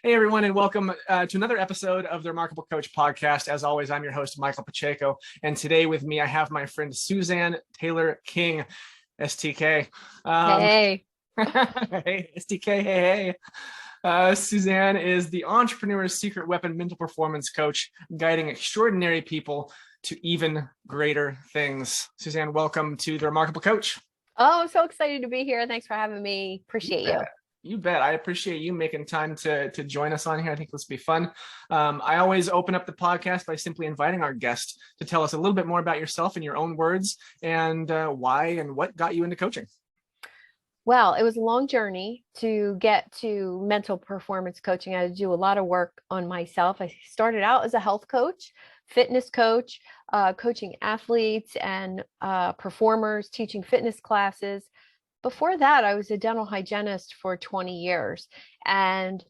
Hey, everyone, and welcome to another episode of the Remarkable Coach podcast. As always, I'm your host, Michael Pacheco, and today with me, I have my friend Suzanne Taylor King, STK. Hey. Hey, STK, hey. Suzanne is the entrepreneur's secret weapon mental performance coach, guiding extraordinary people to even greater things. Suzanne, welcome to the Remarkable Coach. Oh, I'm so excited to be here. Thanks for having me. Appreciate you. You bet. I appreciate you making time to join us on here. I think this will be fun. I always open up the podcast by simply inviting our guest to tell us a little bit more about yourself in your own words and why and what got you into coaching. Well, it was a long journey to get to mental performance coaching. I had to do a lot of work on myself. I started out as a health coach, fitness coach, coaching athletes and performers, teaching fitness classes. Before that, I was a dental hygienist for 20 years. And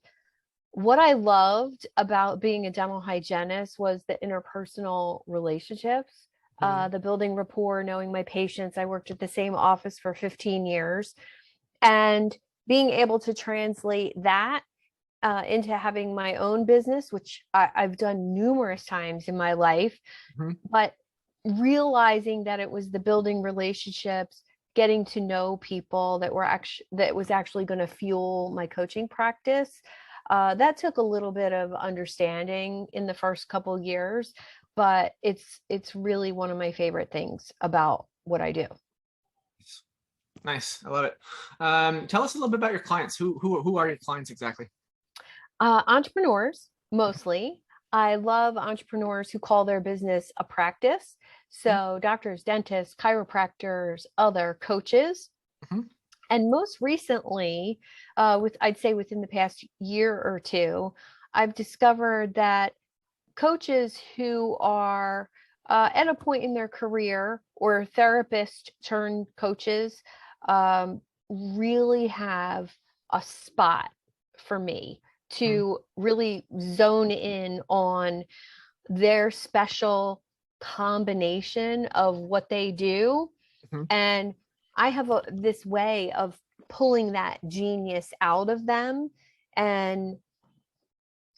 what I loved about being a dental hygienist was the interpersonal relationships, the building rapport, knowing my patients. I worked at the same office for 15 years. And being able to translate that into having my own business, which I've done numerous times in my life, but realizing that it was the building relationships, getting to know people that was actually going to fuel my coaching practice. That took a little bit of understanding in the first couple years, but it's really one of my favorite things about what I do. Nice. I love it. Tell us a little bit about your clients. Who are your clients exactly? Entrepreneurs, mostly. I love entrepreneurs who call their business a practice. So doctors, dentists, chiropractors, other coaches. And most recently, I'd say within the past year or two, I've discovered that coaches who are at a point in their career or therapists turned coaches really have a spot for me to really zone in on their special combination of what they do. And I have this way of pulling that genius out of them and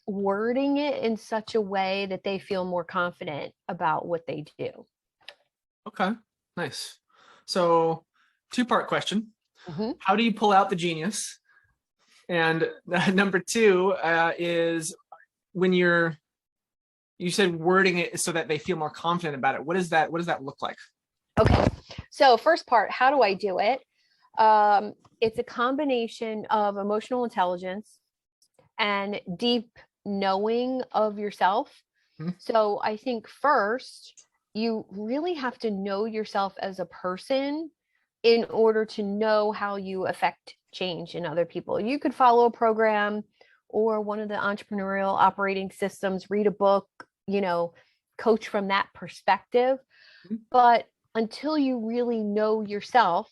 wording it in such a way that they feel more confident about what they do. Okay, nice. So, two-part question. How do you pull out the genius? And number two is when you said wording it so that they feel more confident about it. What does that look like? Okay. So first part, how do I do it? It's a combination of emotional intelligence and deep knowing of yourself. So I think first, you really have to know yourself as a person in order to know how you affect change in other people. You could follow a program or one of the entrepreneurial operating systems, read a book, coach from that perspective. But until you really know yourself,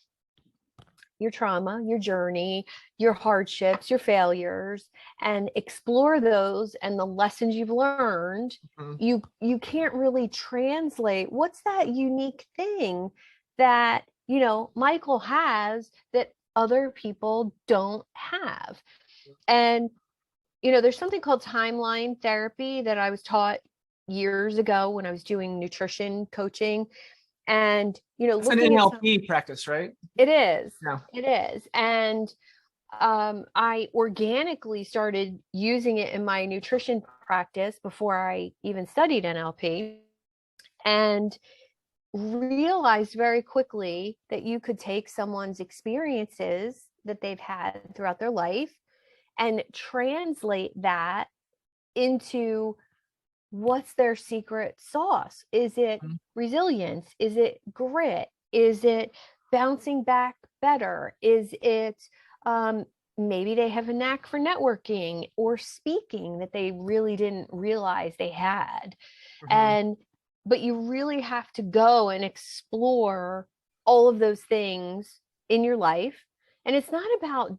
your trauma, your journey, your hardships, your failures, and explore those and the lessons you've learned, you can't really translate what's that unique thing that, Michael has that other people don't have. And, there's something called timeline therapy that I was taught years ago when I was doing nutrition coaching. And, it's an NLP practice, right? It is. Yeah. It is. And I organically started using it in my nutrition practice before I even studied NLP, and realized very quickly that you could take someone's experiences that they've had throughout their life and translate that into what's their secret sauce. Is it resilience? Is it grit? Is it bouncing back better? Is it maybe they have a knack for networking or speaking that they really didn't realize they had? But you really have to go and explore all of those things in your life. And it's not about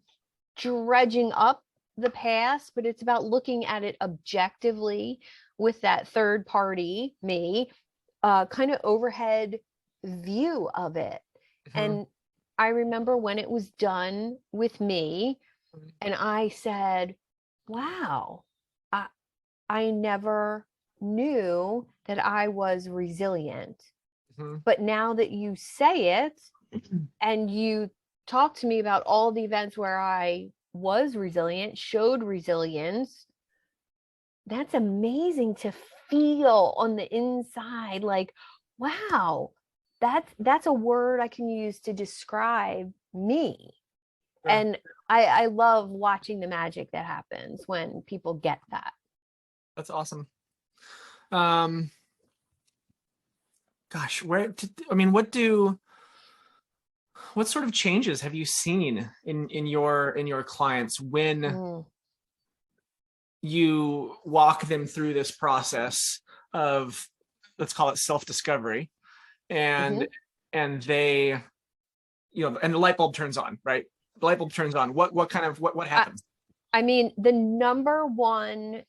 dredging up the past, but it's about looking at it objectively with that third party, me, kind of overhead view of it. And I remember when it was done with me, and I said, wow, I, I never knew that I was resilient. Mhm. But now that you say it and you talk to me about all the events where I was resilient, showed resilience, that's amazing to feel on the inside. Like, wow, that's a word I can use to describe me. Yeah, And I love watching the magic that happens when people get that. that's awesome. Um, gosh, I mean, what sort of changes have you seen in your clients when Mm, you walk them through this process of, let's call it self-discovery, and mhm. and they, and the light bulb turns on, right? The light bulb turns on. What I, happens? I mean, the number one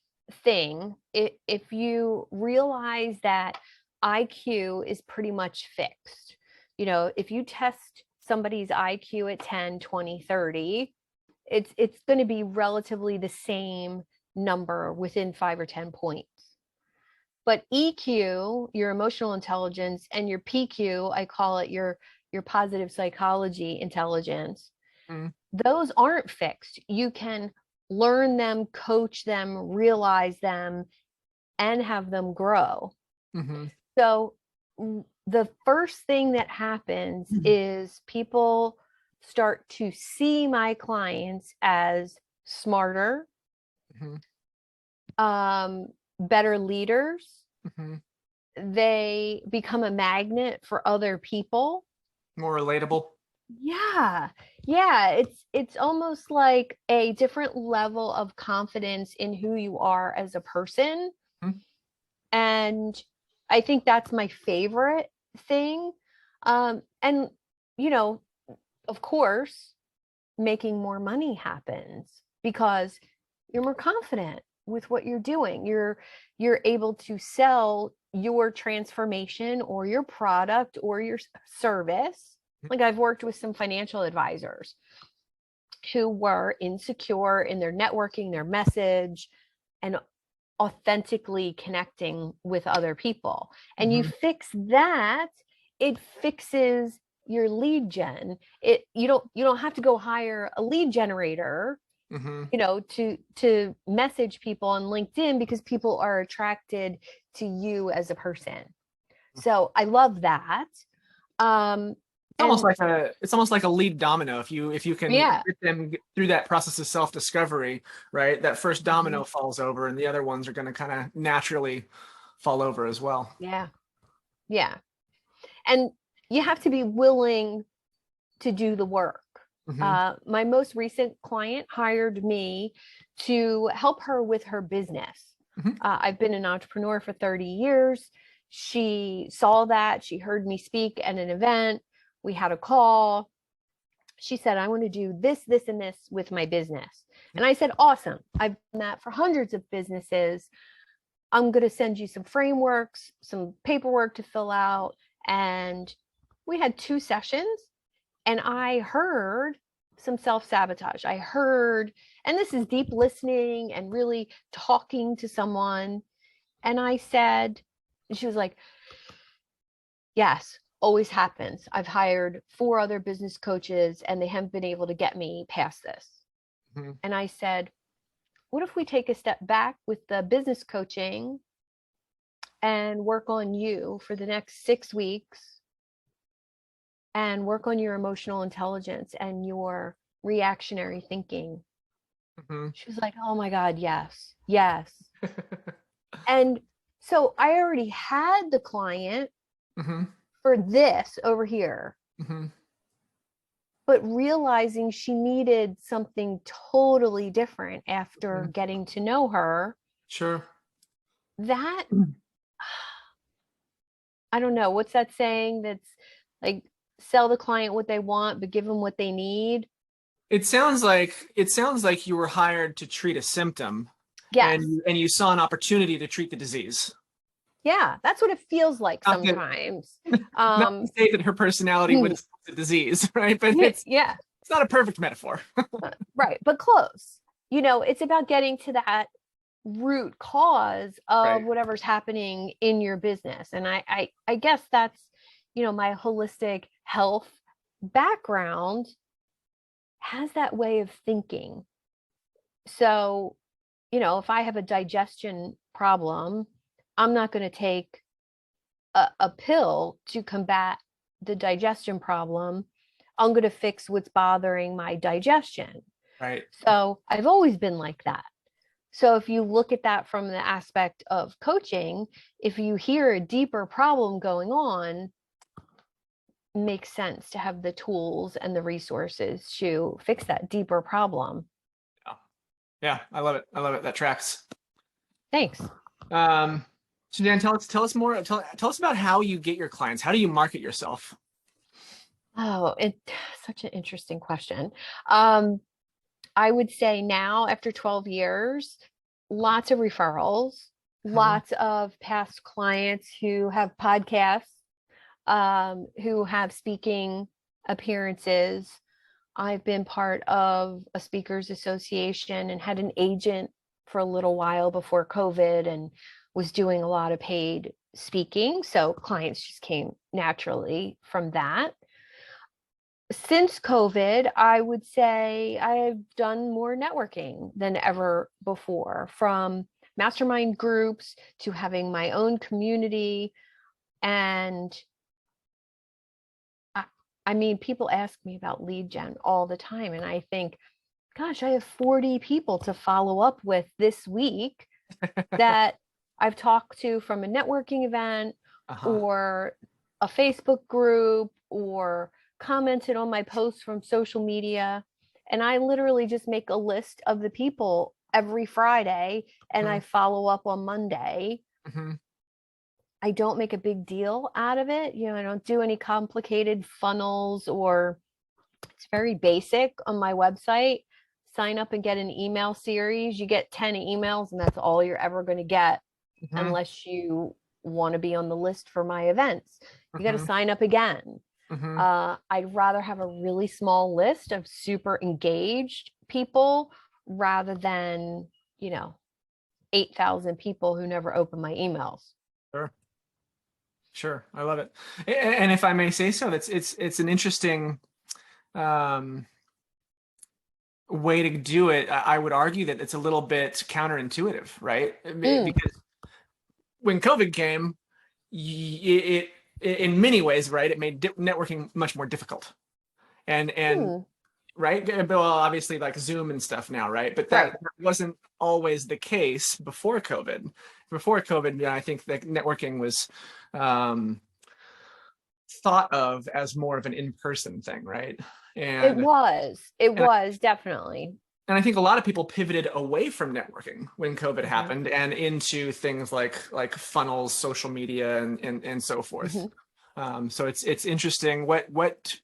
thing, if you realize that IQ is pretty much fixed, if you test somebody's IQ at 10, 20, 30, it's going to be relatively the same number within 5 or 10 points. But EQ, your emotional intelligence, and your PQ, I call it your positive psychology intelligence, Mm, those aren't fixed. You can learn them, coach them, realize them, and have them grow. mm-hmm. So the first thing that happens is people start to see my clients as smarter, Mm-hmm. better leaders. Mm-hmm. They become a magnet for other people. More relatable. Yeah. Yeah, it's almost like a different level of confidence in who you are as a person. Mm-hmm. And I think that's my favorite thing. And you know, of course, making more money happens because you're more confident with what you're doing. You're able to sell your transformation or your product or your service. Like I've worked with some financial advisors who were insecure in their networking, their message, and authentically connecting with other people. And you Mm-hmm. fix that, it fixes your lead gen. You don't have to go hire a lead generator, Mm-hmm. to message people on LinkedIn because people are attracted to you as a person. So I love that. Um, and It's almost like a lead domino. If you can yeah. get them through that process of self-discovery, right? That first Mhm. domino falls over, and the other ones are going to kind of naturally fall over as well. Yeah. Yeah. And you have to be willing to do the work. Mm-hmm. My most recent client hired me to help her with her business. Mm-hmm. I've been an entrepreneur for 30 years. She saw that. She heard me speak at an event. We had a call. She said, I want to do this, this, and this with my business. And I said, awesome. I've done that for hundreds of businesses. I'm going to send you some frameworks, some paperwork to fill out. And we had 2 sessions and I heard some self sabotage. I heard, and this is deep listening and really talking to someone. And I said, and she was like, yes, always happens. I've hired 4 other business coaches and they haven't been able to get me past this. Mm-hmm. And I said, what if we take a step back with the business coaching and work on you for the next 6 weeks and work on your emotional intelligence and your reactionary thinking? Mm-hmm. She was like, oh my God, yes, yes. And so I already had the client Mm-hmm. for this over here, Mm-hmm. but realizing she needed something totally different after Mm-hmm. getting to know her, Sure. that, I don't know, what's that saying that's like, sell the client what they want, but give them what they need? It sounds like you were hired to treat a symptom, Yes. and you saw an opportunity to treat the disease. Yeah, that's what it feels like Not that sometimes. not to Um, say that her personality would have the disease, right? But it's yeah, it's not a perfect metaphor. right, but close. it's about getting to that root cause of Right. whatever's happening in your business. And I guess that's, my holistic health background has that way of thinking. So, if I have a digestion problem, I'm not going to take a pill to combat the digestion problem. I'm going to fix what's bothering my digestion. Right. So I've always been like that. So if you look at that from the aspect of coaching, if you hear a deeper problem going on, it makes sense to have the tools and the resources to fix that deeper problem. Yeah, I love it. I love it. That tracks. Thanks. Suzanne, tell us more. Tell us about how you get your clients. How do you market yourself? Oh, it's such an interesting question. I would say now, after 12 years, lots of referrals, lots of past clients who have podcasts, who have speaking appearances. I've been part of a speakers association and had an agent for a little while before COVID and was doing a lot of paid speaking. So clients just came naturally from that. Since COVID, I would say I've done more networking than ever before, from mastermind groups to having my own community. And I mean, people ask me about lead gen all the time. And I think, gosh, I have 40 people to follow up with this week that I've talked to from a networking event or a Facebook group or commented on my posts from social media. And I literally just make a list of the people every Friday and I follow up on Monday. I don't make a big deal out of it. I don't do any complicated funnels, or it's very basic on my website. Sign up and get an email series. You get 10 emails and that's all you're ever going to get unless you want to be on the list for my events. You got to sign up again. I'd rather have a really small list of super engaged people rather than, 8,000 people who never open my emails. Sure. I love it. And if I may say so, it's an interesting way to do it. I would argue that it's a little bit counterintuitive, right? Because when COVID came, it in many ways, right, it made networking much more difficult. And right, well, obviously like Zoom and stuff now, right? But that wasn't always the case before COVID. Before COVID, I think that networking was thought of as more of an in-person thing, right? And it was definitely. And I think a lot of people pivoted away from networking when COVID happened and into things like funnels, social media, and so forth. So it's interesting. What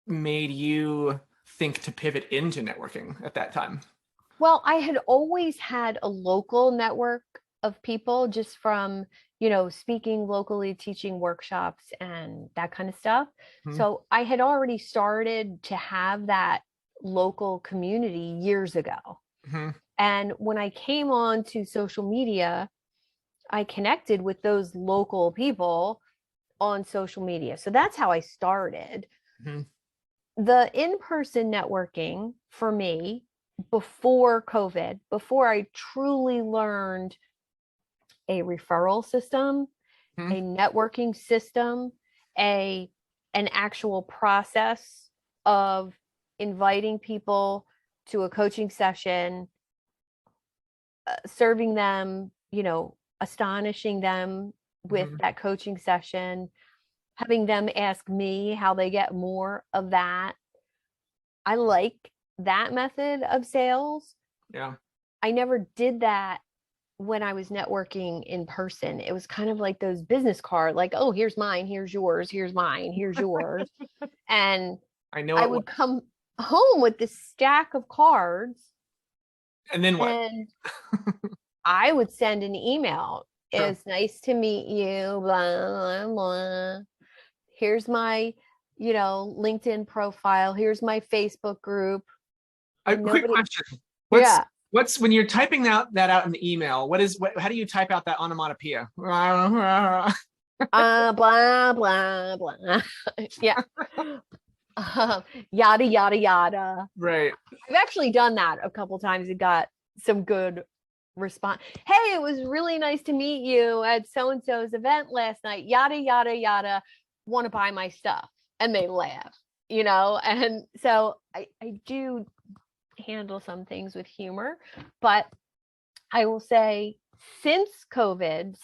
made you think to pivot into networking at that time? Well, I had always had a local network of people just from, speaking locally, teaching workshops and that kind of stuff. So I had already started to have that local community years ago. And when I came on to social media, I connected with those local people on social media. So that's how I started. The in-person networking for me before COVID, before I truly learned a referral system, a networking system, an actual process of inviting people to a coaching session, serving them, astonishing them with that coaching session, having them ask me how they get more of that. I like that method of sales. Yeah. I never did that when I was networking in person. It was kind of like those business cards, like, oh, here's mine, here's yours, here's mine, here's yours. And I would come home with this stack of cards. And then what? And I would send an email. It's nice to meet you, blah, blah, blah. Here's my, LinkedIn profile. Here's my Facebook group. Quick question. What's when you're typing that out in the email? How do you type out that onomatopoeia? Blah blah blah. Yeah. Yada yada yada. Right. I've actually done that a couple times and got some good response. Hey, it was really nice to meet you at so and so's event last night. Yada yada yada. Want to buy my stuff? And they laugh, And so I do handle some things with humor, but I will say since COVID,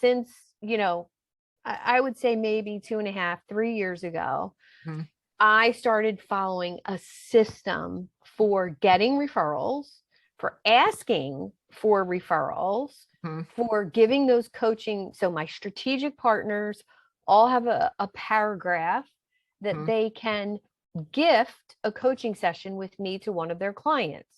I would say maybe 2.5, 3 years ago, I started following a system for getting referrals, for asking for referrals, for giving those coaching. So my strategic partners all have a paragraph that they can gift a coaching session with me to one of their clients.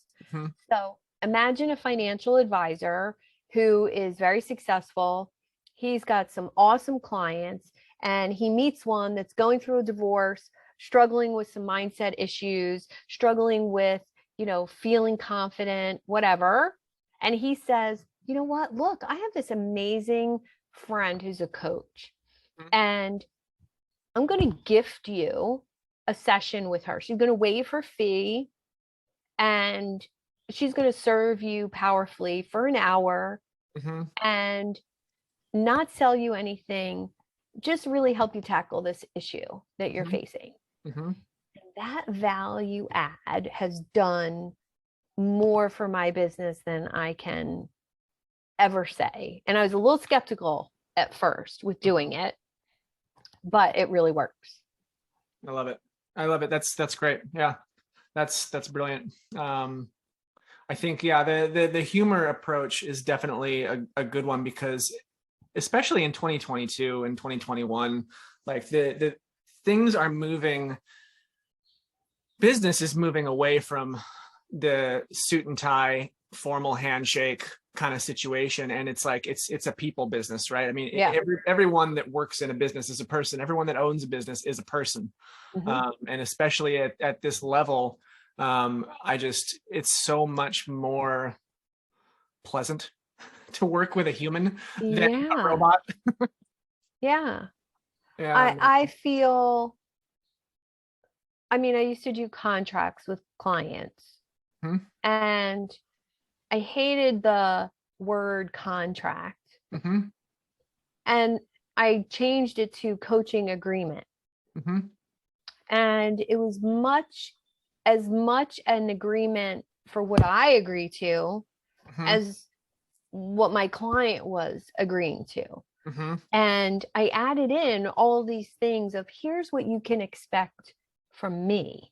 So imagine a financial advisor who is very successful. He's got some awesome clients and he meets one that's going through a divorce, struggling with some mindset issues, struggling with, feeling confident, whatever. And he says, you know what? Look, I have this amazing friend who's a coach and I'm going to gift you a session with her. She's going to waive her fee and she's going to serve you powerfully for an hour and not sell you anything, just really help you tackle this issue that you're facing. That value add has done more for my business than I can ever say. And I was a little skeptical at first with doing it, but it really works. I love it. That's great. Yeah. That's brilliant. I think, the humor approach is definitely a good one because especially in 2022 and 2021, like the things are moving, business is moving away from the suit and tie, formal handshake kind of situation. And it's like, it's a people business, right? I mean, everyone that works in a business is a person. Everyone that owns a business is a person. And especially at this level, it's so much more pleasant to work with a human than a robot. I feel, I used to do contracts with clients and I hated the word contract and I changed it to coaching agreement. And it was as much an agreement for what I agree to as what my client was agreeing to. And I added in all these things of here's what you can expect from me.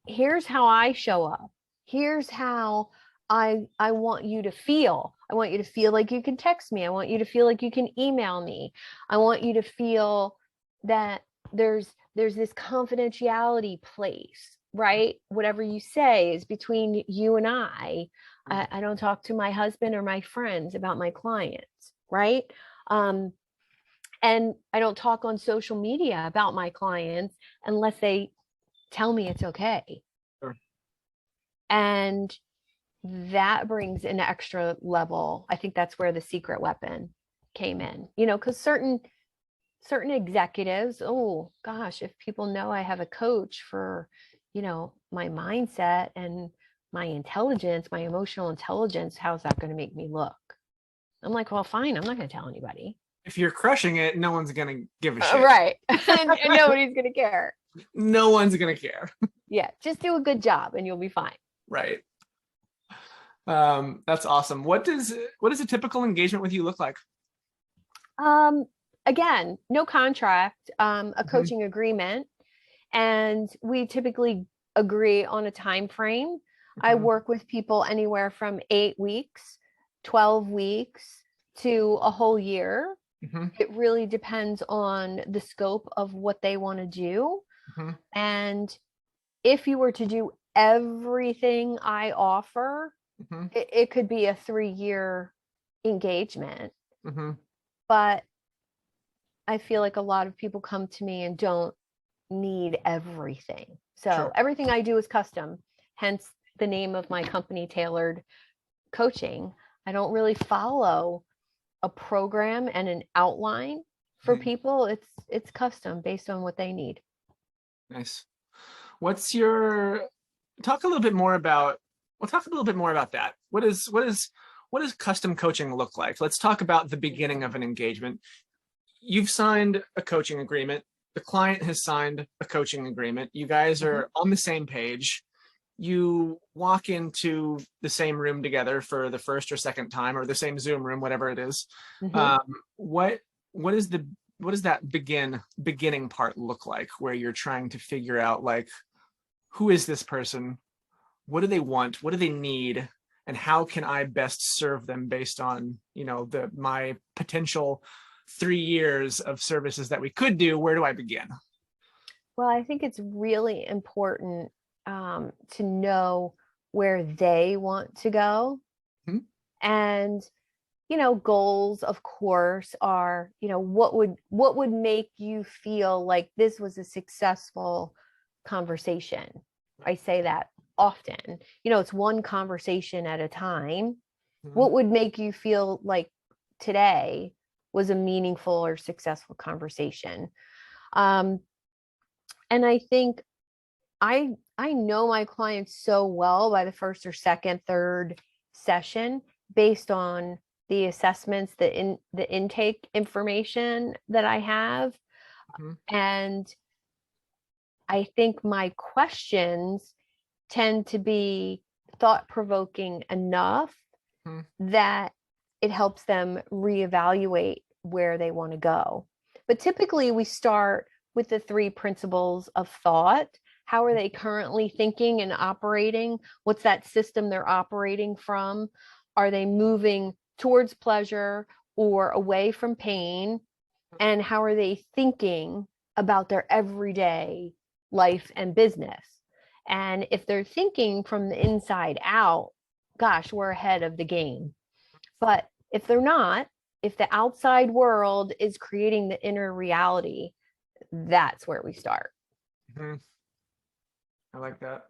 Here's how I show up. Here's how I want you to feel. I want you to feel like you can text me. I want you to feel like you can email me. I want you to feel that there's this confidentiality place, right? Whatever you say is between you and I don't talk to my husband or my friends about my clients, right? And I don't talk on social media about my clients unless they tell me it's okay. Sure. And that brings an extra level. I think that's where the secret weapon came in, because certain executives, oh gosh, if people know I have a coach for, my mindset and my intelligence, my emotional intelligence, how's that going to make me look? I'm like, well, fine. I'm not going to tell anybody. If you're crushing it, no one's going to give a shit. Right. and nobody's going to care. No one's going to care. Yeah. Just do a good job and you'll be fine. Right. That's awesome. What does a typical engagement with you look like? Again, no contract, a coaching agreement, and we typically agree on a time frame. I work with people anywhere from 8 weeks, 12 weeks to a whole year. It really depends on the scope of what they want to do. And if you were to do everything I offer, it could be a 3-year engagement. But I feel like a lot of people come to me and don't need everything. So everything I do is custom, hence the name of my company, Tailored Coaching. I don't really follow a program and an outline for people. It's custom based on what they need. Nice. What's your talk a little bit more about we'll talk a little bit more about that. What does custom coaching look like? Let's talk about the beginning of an engagement. You've signed a coaching agreement. The client has signed a coaching agreement. You guys are on the same page. You walk into the same room together for the first or second time, or the same Zoom room, whatever it is. What does that beginning part look like, where you're trying to figure out, like, who is this person? What do they want? What do they need? And how can I best serve them based on, my potential 3 years of services that we could do? Where do I begin? Well, I think it's really important to know where they want to go. And, goals, of course, are, what would make you feel like this was a successful conversation? I say that often. It's one conversation at a time. What would make you feel like today was a meaningful or successful conversation? And I think I know my clients so well by the first or second, third session, based on the assessments, the intake information that I have. And I think my questions tend to be thought-provoking enough that it helps them reevaluate where they want to go. But typically we start with the 3 principles of thought. How are they currently thinking and operating? What's that system they're operating from? Are they moving towards pleasure or away from pain? And how are they thinking about their everyday life and business? And if they're thinking from the inside out, gosh, we're ahead of the game. But if they're not, if the outside world is creating the inner reality, that's where we start. I like that.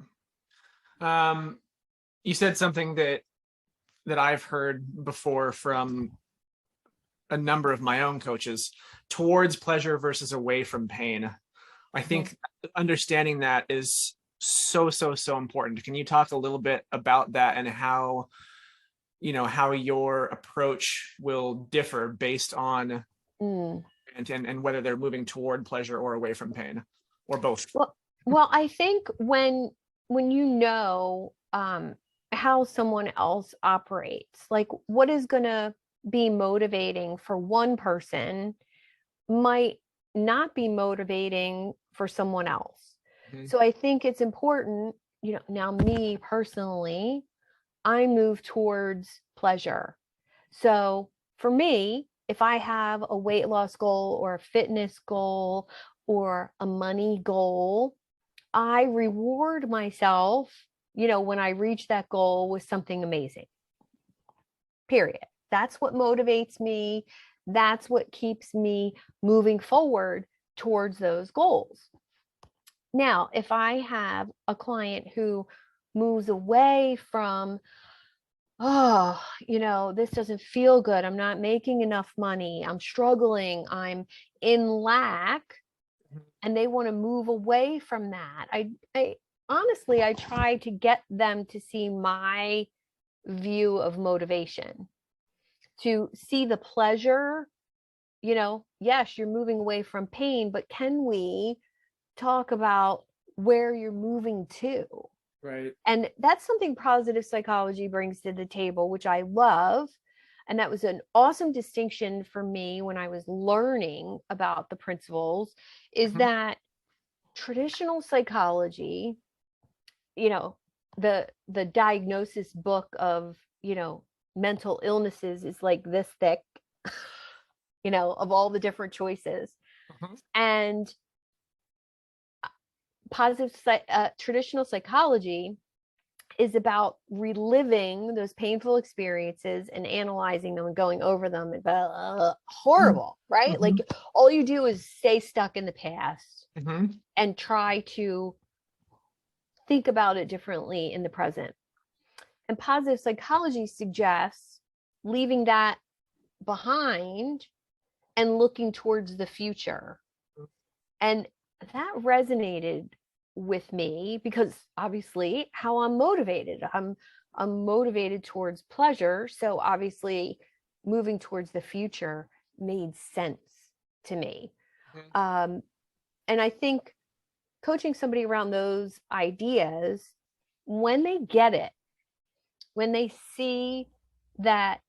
You said something that I've heard before from a number of my own coaches: towards pleasure versus away from pain. I think understanding that is so important. Can you talk a little bit about that, and how your approach will differ based on and whether they're moving toward pleasure or away from pain, or both? Well, I think when how someone else operates, like what is going to be motivating for one person might not be motivating for someone else. So I think it's important, now me personally, I move towards pleasure. So for me, if I have a weight loss goal or a fitness goal or a money goal, I reward myself, when I reach that goal, with something amazing. Period. That's what motivates me. That's what keeps me moving forward towards those goals. Now, if I have a client who moves away from, this doesn't feel good, I'm not making enough money, I'm struggling, I'm in lack, and they want to move away from that, I honestly, I try to get them to see my view of motivation, to see the pleasure. Yes, you're moving away from pain, but can we talk about where you're moving to? Right. And that's something positive psychology brings to the table, which I love. And that was an awesome distinction for me when I was learning about the principles, is that traditional psychology, the diagnosis book of, mental illnesses is like this thick, of all the different choices. And traditional psychology is about reliving those painful experiences and analyzing them and going over them, and horrible, right? Like all you do is stay stuck in the past and try to think about it differently in the present. And positive psychology suggests leaving that behind and looking towards the future. And that resonated with me because obviously how I'm motivated. I'm motivated towards pleasure. So obviously moving towards the future made sense to me. And I think coaching somebody around those ideas, when they get it, when they see that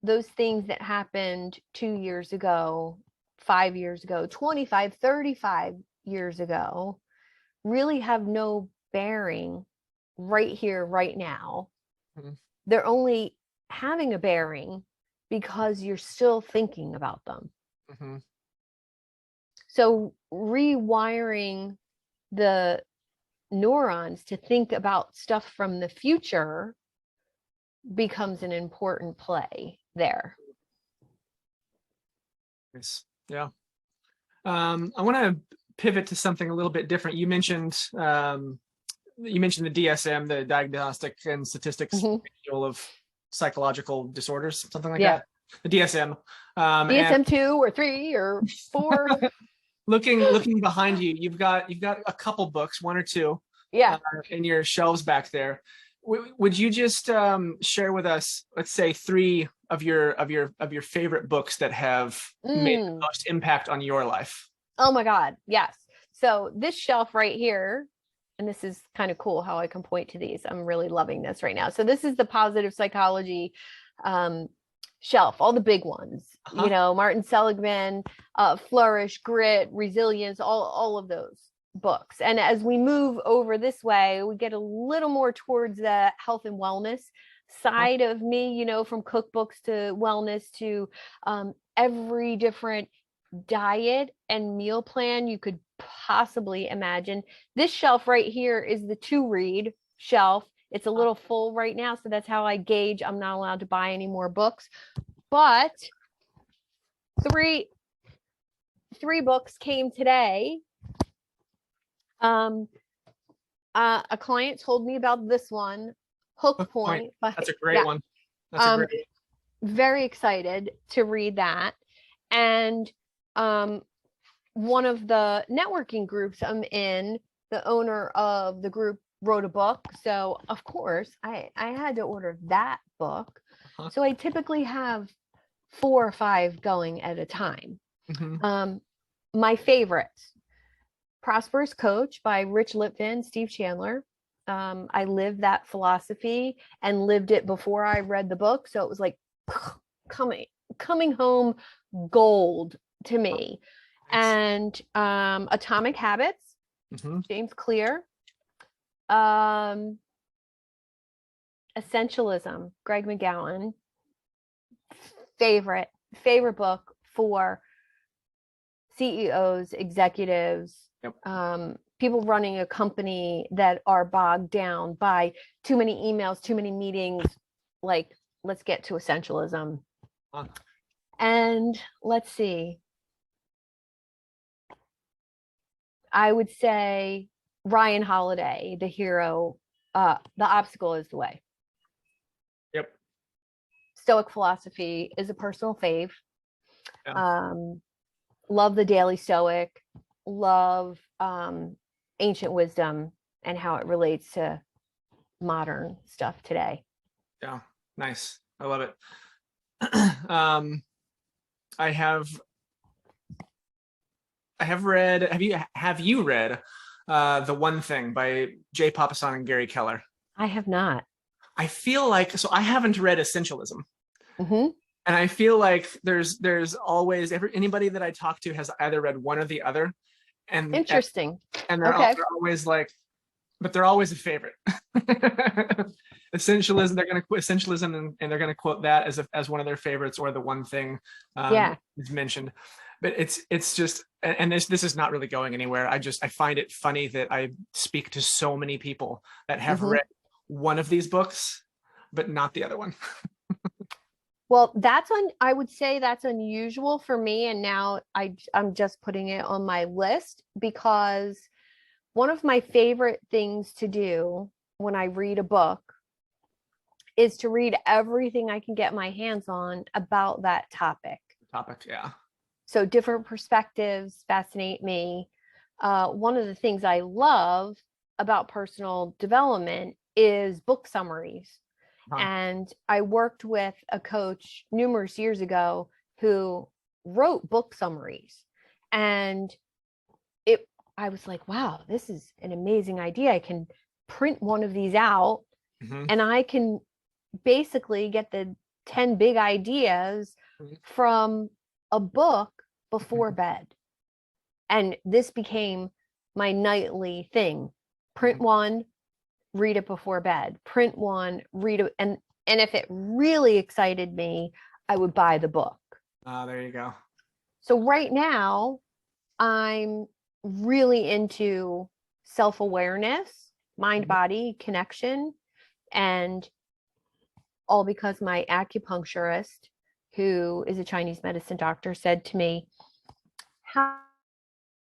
those things that happened 2 years ago, 5 years ago, 25, 35 years ago, really have no bearing right here, right now. Mm-hmm. They're only having a bearing because you're still thinking about them. Mm-hmm. So rewiring the neurons to think about stuff from the future becomes an important play there. Yes. Yeah. I want to pivot to something a little bit different. You mentioned the DSM, the Diagnostic and Statistics Manual of Psychological Disorders, something like that. The DSM. DSM 2 or 3 or 4. looking behind you, you've got a couple books, 1 or 2, in your shelves back there. Would you just share with us, let's say, 3 of your favorite books that have made the most impact on your life? Oh my God, yes. So this shelf right here, and this is kind of cool how I can point to these. I'm really loving this right now. So this is the positive psychology shelf, all the big ones. You know, Martin Seligman, Flourish, Grit, Resilience, all of those books. And as we move over this way, we get a little more towards the health and wellness side of me, you know, from cookbooks to wellness to every different diet and meal plan you could possibly imagine. This shelf right here is the to read shelf. It's a little full right now, so that's how I gauge I'm not allowed to buy any more books. But three books came today. A client told me about this one, Hook Point. That's a great one. That's a great one. Very excited to read that. And one of the networking groups I'm in, the owner of the group wrote a book. So of course I had to order that book. So I typically have 4 or 5 going at a time. My favorites, Prosperous Coach by Rich Litvin, Steve Chandler. I lived that philosophy and lived it before I read the book. So it was like coming home gold to me. And Atomic Habits, James Clear. Essentialism, Greg McGowan. Favorite book for CEOs, executives, people running a company that are bogged down by too many emails, too many meetings. Like, let's get to essentialism. And let's see. I would say Ryan Holiday, The Hero, The Obstacle is the Way. Yep. Stoic Philosophy is a personal fave. Love The Daily Stoic. Love Ancient Wisdom and how it relates to modern stuff today. Yeah, nice. I love it. I have read. Have you read The One Thing by Jay Papasan and Gary Keller? I have not. I feel like, so I haven't read Essentialism. And I feel like there's always anybody that I talk to has either read one or the other. And interesting. And they're always like, but they're always a favorite. Essentialism, they're going to quote essentialism, and they're going to quote that as one of their favorites, or The One Thing is mentioned. But it's just, and this is not really going anywhere. I find it funny that I speak to so many people that have read one of these books, but not the other one. Well, I would say that's unusual for me. And now I'm just putting it on my list because one of my favorite things to do when I read a book is to read everything I can get my hands on about that topic. Yeah. So different perspectives fascinate me. One of the things I love about personal development is book summaries. And I worked with a coach numerous years ago who wrote book summaries. And I was like, wow, this is an amazing idea. I can print one of these out and I can basically get the 10 big ideas from a book before bed. And this became my nightly thing. Print one, read it before bed. Print one, read it. And if it really excited me, I would buy the book. There you go. So right now, I'm really into self-awareness, mind-body connection, and all because my acupuncturist, who is a Chinese medicine doctor, said to me, how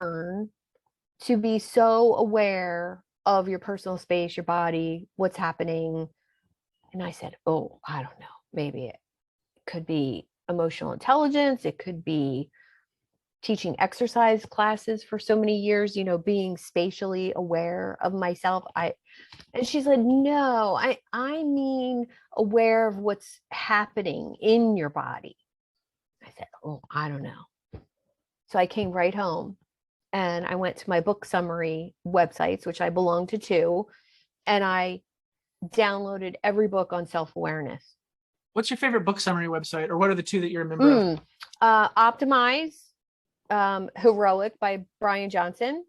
to learn to be so aware of your personal space, your body, what's happening. And I said, oh, I don't know. Maybe it could be emotional intelligence. It could be teaching exercise classes for so many years, being spatially aware of myself. And she said, no, I mean aware of what's happening in your body. I said, oh, I don't know. So I came right home and I went to my book summary websites, which I belong to two, and I downloaded every book on self-awareness. What's your favorite book summary website, or what are the two that you remember of? Optimize, Heroic by Brian Johnson.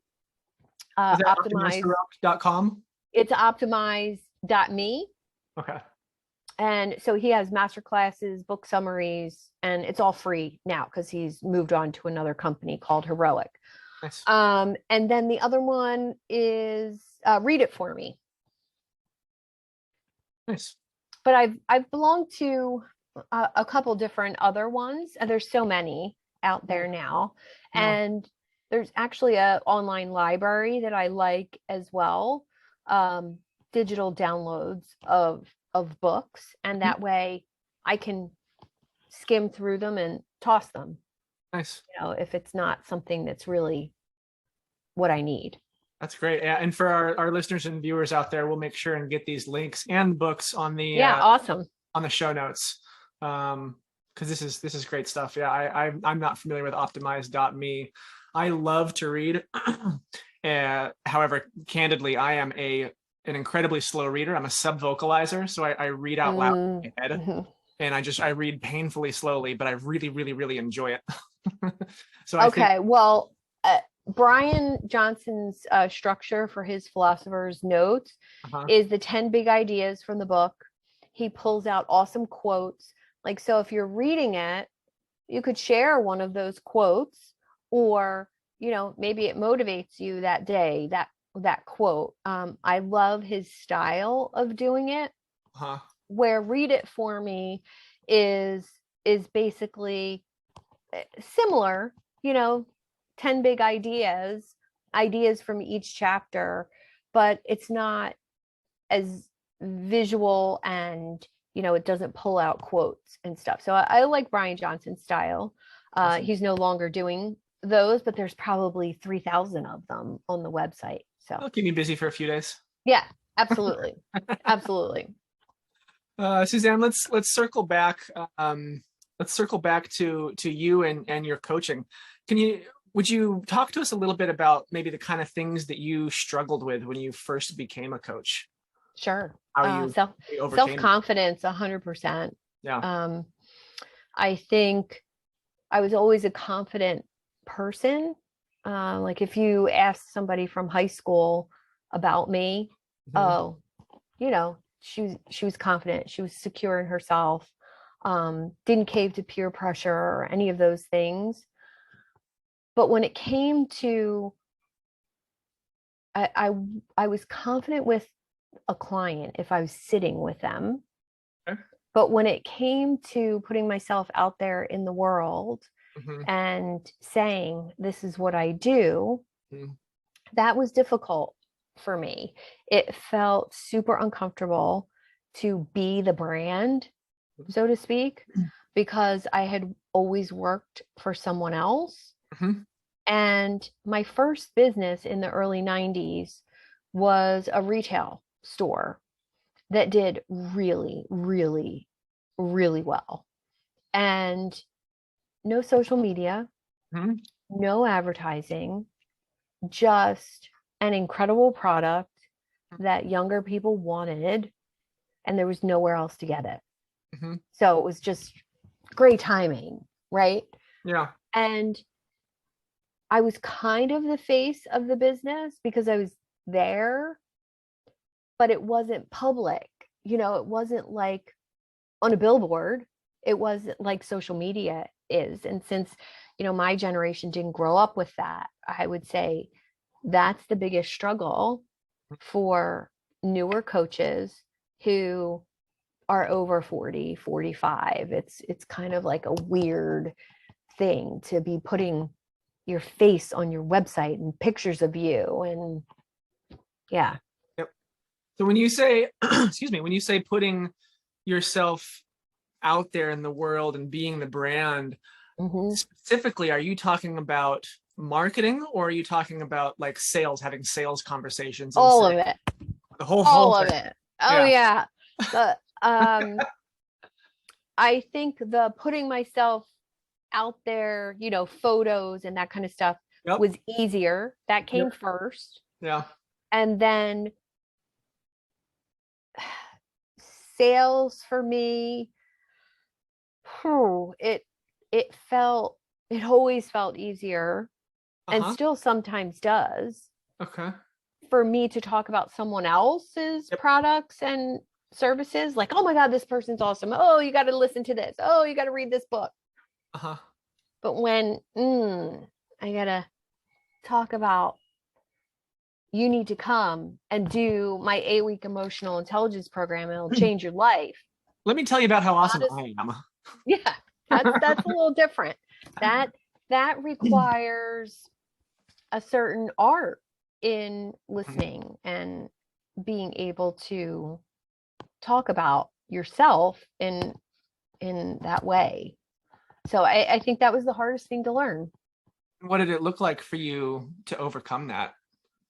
Is that optimizeheroic.com? It's optimize.me. Okay. And so he has master classes, book summaries, and it's all free now because he's moved on to another company called Heroic. Nice. And then the other one is Read It For Me. Nice. But I've belonged to a couple different other ones, and there's so many out there now. And there's actually an online library that I like as well, digital downloads of books, and that way I can skim through them and toss them. Nice. If it's not something that's really what I need. That's great. Yeah, and for our listeners and viewers out there, we'll make sure and get these links and books on the awesome on the show notes, because this is great stuff. Yeah, I'm not familiar with optimize.me. I love to read. However, candidly, I am an incredibly slow reader. I'm a sub-vocalizer, so I read out loud in my head, and I read painfully slowly, but I really, really, really enjoy it. So I Brian Johnson's structure for his philosopher's notes is the 10 big ideas from the book. He pulls out awesome quotes. Like, so if you're reading it, you could share one of those quotes, or, maybe it motivates you that day, that quote. I love his style of doing it, where Read It For Me is basically similar, 10 big ideas from each chapter, but it's not as visual, and it doesn't pull out quotes and stuff. So I like Brian Johnson's style. Awesome. He's no longer doing those, but there's probably 3,000 of them on the website. So it'll keep me busy for a few days. Yeah, absolutely. Absolutely. Suzanne, let's circle back. Let's circle back to you and your coaching. Would you talk to us a little bit about maybe the kind of things that you struggled with when you first became a coach? Sure. How you self-confidence, 100%. Yeah. I think I was always a confident person. Like if you ask somebody from high school about me, she was confident. She was secure in herself. Didn't cave to peer pressure or any of those things. But when it came to, I was confident with a client if I was sitting with them. Okay. But when it came to putting myself out there in the world and saying, this is what I do, that was difficult for me. It felt super uncomfortable to be the brand, so to speak, because I had always worked for someone else. Mm-hmm. And my first business in the early 90s was a retail store that did really, really, really well. And no social media, Mm-hmm. no advertising, just an incredible product that younger people wanted, and there was nowhere else to get it. Mm-hmm. So it was just great timing, right? Yeah. And I was kind of the face of the business because I was there, but it wasn't public. It wasn't like on a billboard. It wasn't like social media is. And since, my generation didn't grow up with that, I would say that's the biggest struggle for newer coaches who are over 40, 45. It's kind of like a weird thing to be putting your face on your website and pictures of you. And yeah. Yep. So when you say, excuse me, when you say putting yourself out there in the world and being the brand, specifically, are you talking about marketing, or are you talking about like sales, having sales conversations? And all of it. The whole all of it. Oh yeah. The I think the putting myself out there, photos and that kind of stuff was easier. That came first. Yeah. And then sales for me, it always felt easier, and still sometimes does. Okay. For me to talk about someone else's products and services, like, oh my God, this person's awesome. Oh, you got to listen to this. Oh, you got to read this book. But when I got to talk about, you need to come and do my 8-week emotional intelligence program, and it'll change your life. Let me tell you about how awesome I am. Yeah, that's a little different. That requires a certain art in listening and being able to talk about yourself in that way. So I think that was the hardest thing to learn. What did it look like for you to overcome that?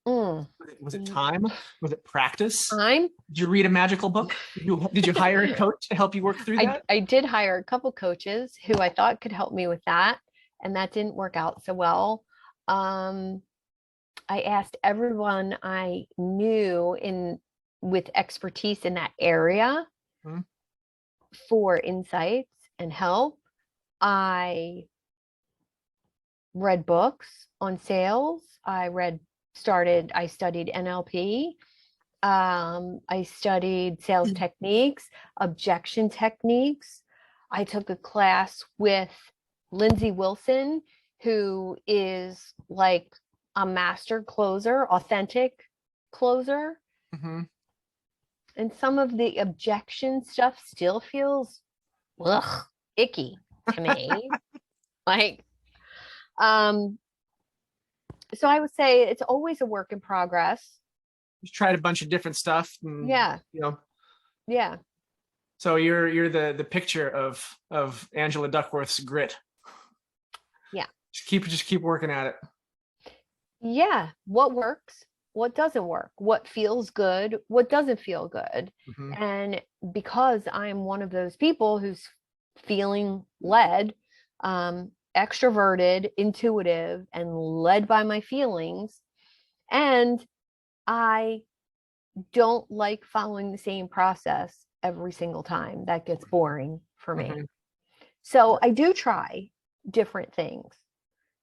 Was it time? Was it practice? Time? Did you read a magical book? Did you hire a coach to help you work through that? I did hire a couple coaches who I thought could help me with that, and that didn't work out so well. I asked everyone I knew with expertise in that area for insights and help. I read books on sales. I studied NLP. I studied sales techniques, objection techniques. I took a class with Lindsay Wilson, who is like a master closer, authentic closer. And some of the objection stuff still feels icky to me. Like, so I would say it's always a work in progress. You tried a bunch of different stuff. And, yeah. Yeah. So you're the picture of Angela Duckworth's grit. Yeah. Just keep working at it. Yeah. What works? What doesn't work? What feels good? What doesn't feel good? And because I'm one of those people who's feeling led, extroverted, intuitive, and led by my feelings, and I don't like following the same process every single time. That gets boring for me. So I do try different things.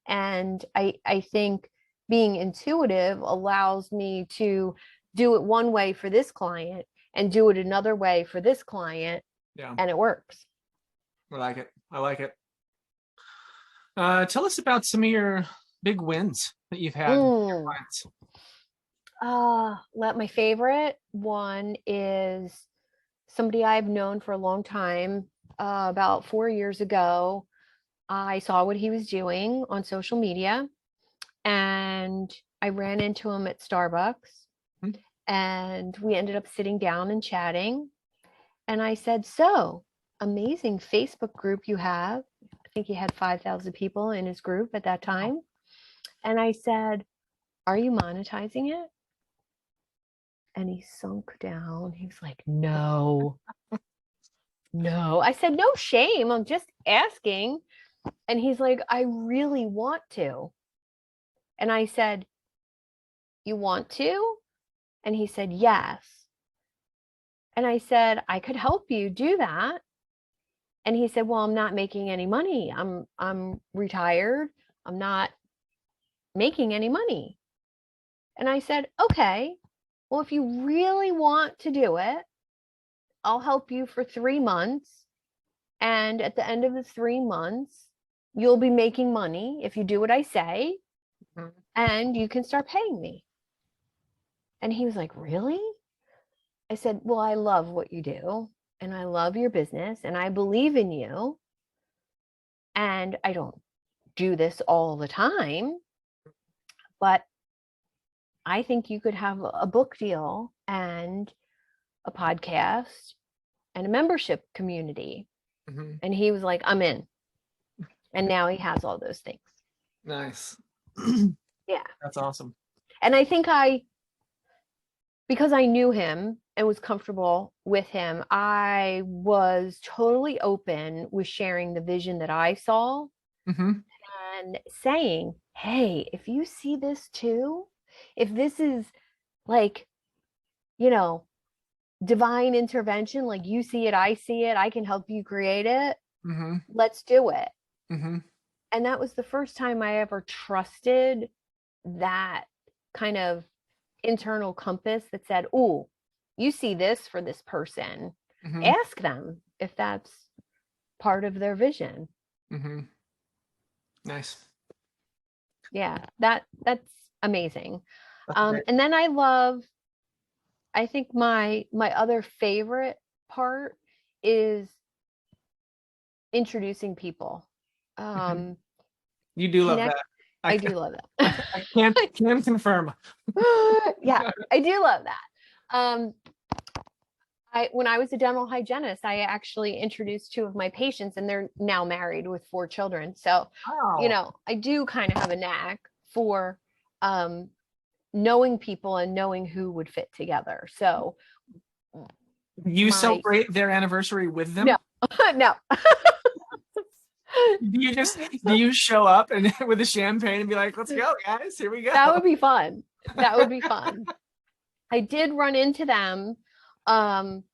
And I think being intuitive allows me to do it one way for this client and do it another way for this client. Yeah. And it works. I like it. Tell us about some of your big wins that you've had with your clients. My favorite one is somebody I've known for a long time. About 4 years ago, I saw what he was doing on social media, and I ran into him at Starbucks Hmm. and we ended up sitting down and chatting. And I said, so amazing Facebook group you have. I think he had 5,000 people in his group at that Wow. time. And I said, are you monetizing it? And he sunk down. He was like, no, no. I said, no shame. I'm just asking. And he's like, I really want to. And I said, you want to? And he said, yes. And I said, I could help you do that. And he said, well, I'm not making any money. I'm retired. I'm not making any money. And I said, okay, well, if you really want to do it, I'll help you for 3 months. And at the end of the 3 months, you'll be making money if you do what I say, Mhm. and you can start paying me. And he was like, really? I said, well, I love what you do and I love your business and I believe in you. And I don't do this all the time, but I think you could have a book deal and a podcast and a membership community. Mhm. And he was like, I'm in. And now he has all those things. Nice. Yeah. That's awesome. And I think because I knew him and was comfortable with him, I was totally open with sharing the vision that I saw Hmm. and saying, hey, if you see this too, if this is like, you know, divine intervention, like you see it, I see it, I can help you create it, Hmm. let's do it. Hmm. And that was the first time I ever trusted that kind of internal compass that said, oh, you see this for this person. Hmm. Ask them if that's part of their vision. Hmm. Nice. Yeah, that's amazing. That's great. And then I think my other favorite part is introducing people. Mhm. Um, You do love Connect. that. I I can, do love that. I can confirm. Yeah, I do love that. When I was a dental hygienist, I actually introduced two of my patients, and they're now married with 4 children. So, Wow. I do kind of have a knack for um, knowing people and knowing who would fit together. So, You my celebrate their anniversary with no, them? no, Do you show up and with a champagne and be like, let's go, guys, here we go. that would be fun. That would be fun. I did run into them um,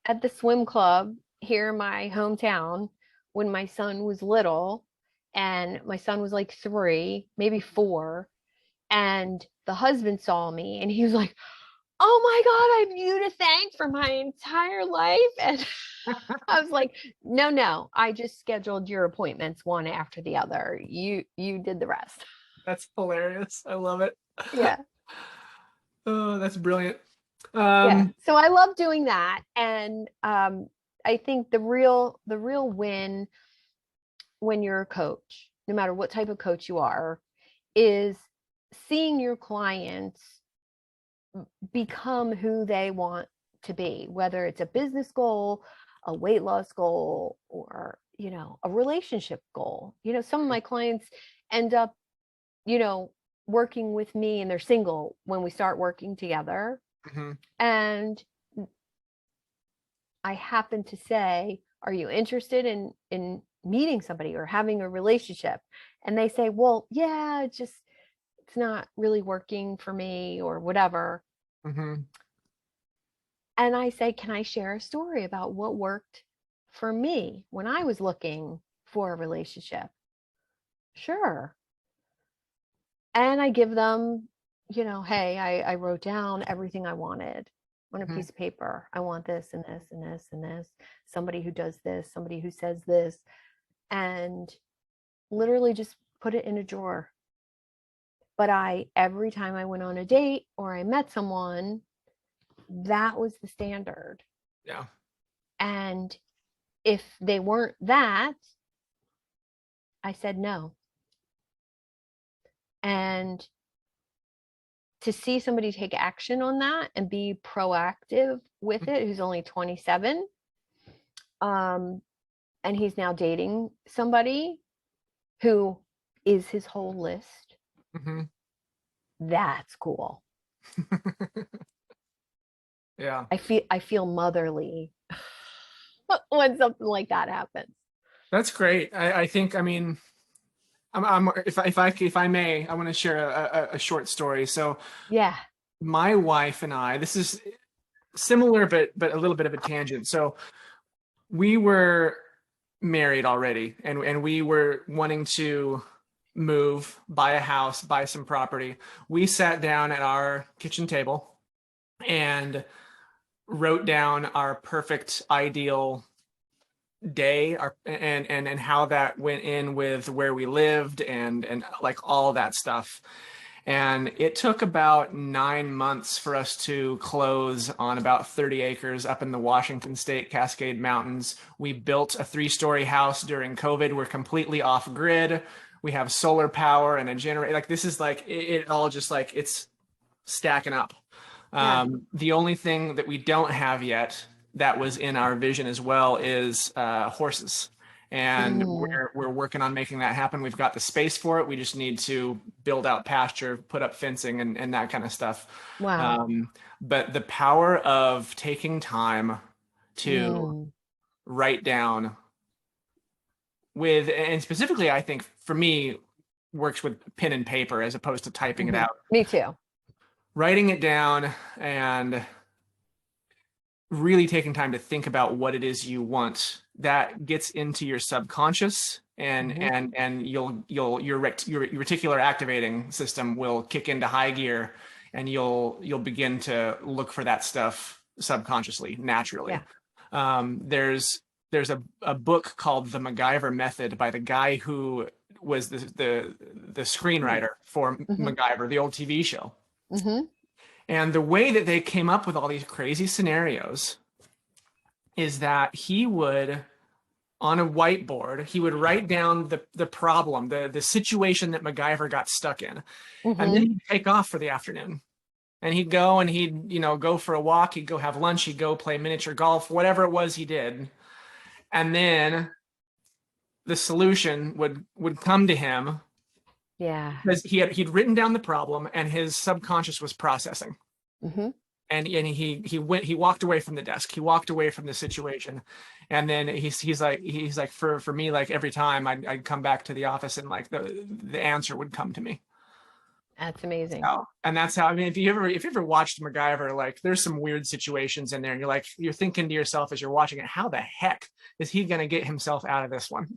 at the swim club here in my hometown when my son was little, and my son was like 3, maybe 4, and the husband saw me and he was like, oh my god, I have you to thank for my entire life. And I was like, no, I just scheduled your appointments one after the other. You did the rest. That's hilarious. I love it. Yeah. Oh, that's brilliant. Yeah, so I love doing that. And I think the real win when you're a coach, no matter what type of coach you are, is seeing your clients become who they want to be, whether it's a business goal, a weight loss goal, or a relationship goal. Some of my clients end up you know working with me and they're single when we start working together, Mhm. and I happen to say, are you interested in meeting somebody or having a relationship? And they say, well, yeah, it's not really working for me or whatever. Mhm. And I say, can I share a story about what worked for me when I was looking for a relationship? Sure. And I give them, hey, I wrote down everything I wanted on a Mhm. piece of paper. I want this and this and this and this. Somebody who does this, somebody who says this, and literally just put it in a drawer. But every time I went on a date or I met someone, that was the standard. Yeah. And if they weren't that, I said no. And to see somebody take action on that and be proactive with it, who's only 27, and he's now dating somebody who is his whole list. Mm-hmm. That's cool. Yeah. I feel motherly when something like that happens. That's great. I think, I mean, if I may, I want to share a short story. So Yeah. my wife and I, this is similar, but a little bit of a tangent. So we were married already, and we were wanting to move, buy a house, buy some property. We sat down at our kitchen table and wrote down our perfect ideal day, and how that went in with where we lived, and like all that stuff. And it took about 9 months for us to close on about 30 acres up in the Washington State Cascade Mountains. We built a 3-story house during COVID. We're completely off grid. We have solar power and a generator. Like, this is like it all just like it's stacking up. Yeah. The only thing that we don't have yet that was in our vision as well is horses. And we're working on making that happen. We've got the space for it. We just need to build out pasture, put up fencing, and that kind of stuff. Wow. But the power of taking time to write down with, and specifically, I think for me, works with pen and paper as opposed to typing it out. Me too. Writing it down and really taking time to think about what it is you want, that gets into your subconscious, and your reticular activating system will kick into high gear, and you'll begin to look for that stuff subconsciously, naturally. Yeah. There's a book called The MacGyver Method by the guy who was the screenwriter for MacGyver, the old TV show. And the way that they came up with all these crazy scenarios is that he would, on a whiteboard, he would write down the problem, the situation that MacGyver got stuck in. And then he'd take off for the afternoon. And he'd go and he'd, go for a walk, he'd go have lunch, he'd go play miniature golf, whatever it was he did. And then the solution would come to him. Yeah. Because he'd written down the problem and his subconscious was processing. And he walked away from the desk. He walked away from the situation. And then he's like, for me, like every time I'd come back to the office and like the answer would come to me. That's amazing. And that's how, I mean, if you ever watched MacGyver, like there's some weird situations in there, and you're thinking to yourself as you're watching it, how the heck is he going to get himself out of this one?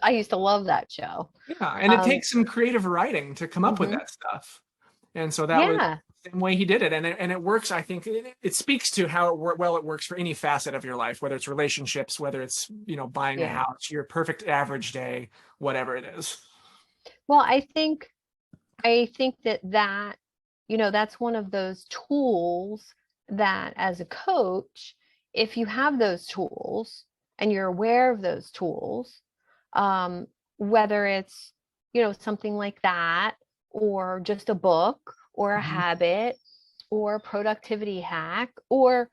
I used to love that show. Yeah. And it takes some creative writing to come up with that stuff. And so that was the same way he did it. And it works. I think it speaks to how it works for any facet of your life, whether it's relationships, whether it's, buying a house, your perfect average day, whatever it is. Well, I think that that's one of those tools that, as a coach, if you have those tools and you're aware of those tools, whether it's, something like that, or just a book, or a habit, or a productivity hack, or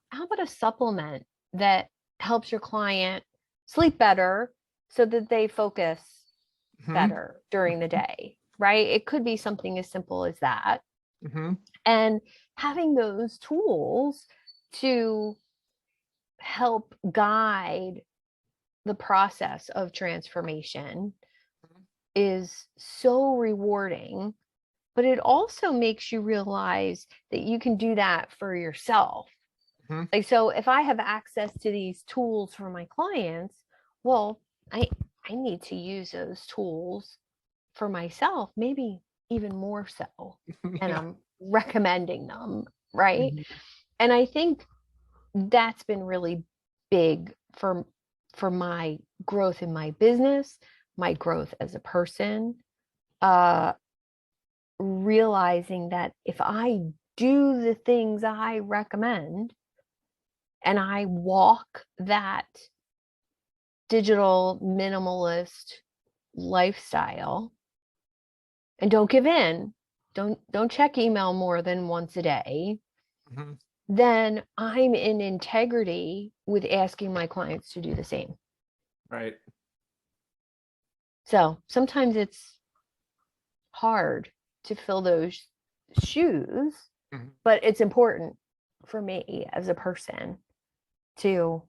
how about a supplement that helps your client sleep better so that they focus better during the day, right? It could be something as simple as that. And having those tools to help guide the process of transformation is so rewarding, but it also makes you realize that you can do that for yourself. Like, so if I have access to these tools for my clients, well, I need to use those tools for myself, maybe even more so. And I'm recommending them, right? And I think that's been really big for my growth in my business, my growth as a person, realizing that if I do the things I recommend and I walk that digital minimalist lifestyle and don't give in, don't check email more than once a day, Mhm. then I'm in integrity with asking my clients to do the same. Right. So sometimes it's hard to fill those shoes, Mhm. but it's important for me as a person to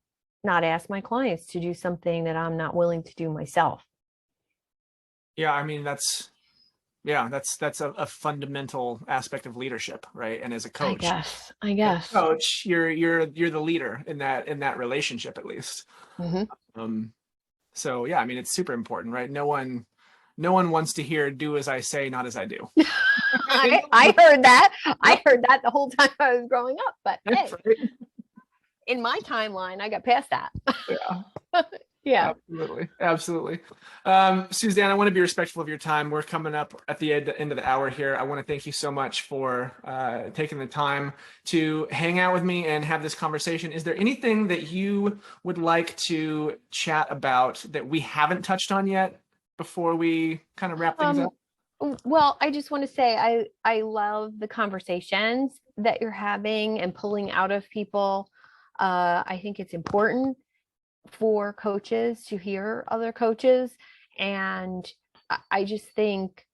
not ask my clients to do something that I'm not willing to do myself. Yeah, I mean that's a fundamental aspect of leadership, right? And as a I coach, guess. I guess. you're the leader in that relationship at least. Hmm. Um, so yeah, I mean it's super important, right? No one wants to hear "do as I say, not as I do." I heard that. I heard that the whole time I was growing up. But hey, Right? in my timeline, I got past that. Yeah. Yeah. Absolutely. Absolutely. Suzanne, I want to be respectful of your time. We're coming up at the end of the hour here. I want to thank you so much for taking the time to hang out with me and have this conversation. Is there anything that you would like to chat about that we haven't touched on yet before we kind of wrap things Um, up? well, I just want to say I love the conversations that you're having and pulling out of people. I think it's important for coaches to hear other coaches, and I just think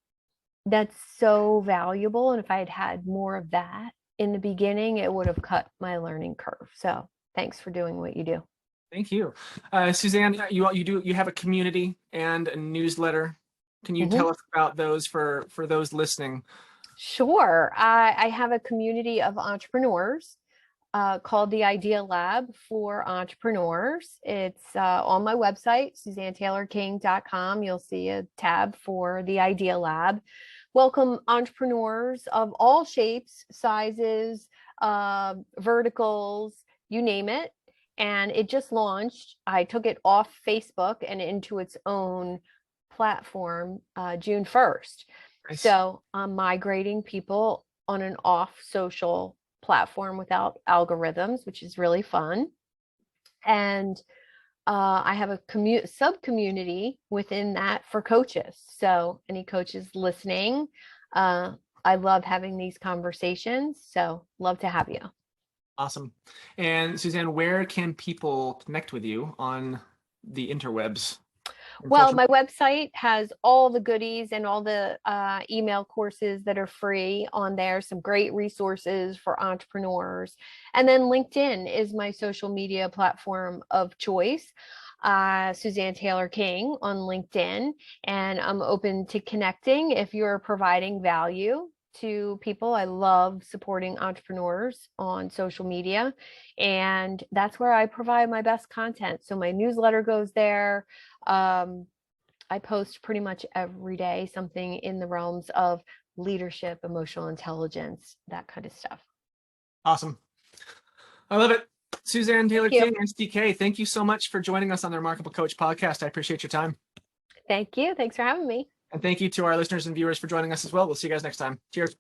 that's so valuable. And if I had had more of that in the beginning, it would have cut my learning curve. So thanks for doing what you do. Thank you. Suzanne, you have a community and a newsletter. Can you Mhm. tell us about those for those listening? Sure. I have a community of entrepreneurs called the Idea Lab for Entrepreneurs. It's on my website, SuzanneTaylorKing.com. You'll see a tab for the Idea Lab. Welcome entrepreneurs of all shapes, sizes, verticals, you name it. And it just launched. I took it off Facebook and into its own platform June 1st. Nice. So I'm migrating people on an off social platform without algorithms, which is really fun. And I have a sub community within that for coaches. So any coaches listening, uh, I love having these conversations. So love to have you. Awesome. And Suzanne, where can people connect with you on the interwebs and Well, social? my website has all the goodies and all the email courses that are free on there, some great resources for entrepreneurs. And then LinkedIn is my social media platform of choice. Suzanne Taylor King on LinkedIn, and I'm open to connecting if you're providing value to people. I love supporting entrepreneurs on social media, and that's where I provide my best content. So my newsletter goes there. um, I post pretty much every day something in the realms of leadership, emotional intelligence, that kind of stuff. Awesome. I love it. Suzanne Thank Taylor you. King, STK, thank you so much for joining us on the Remarkable Coach podcast. I appreciate your time. Thank you. Thanks for having me. And thank you to our listeners and viewers for joining us as well. We'll see you guys next time. Cheers.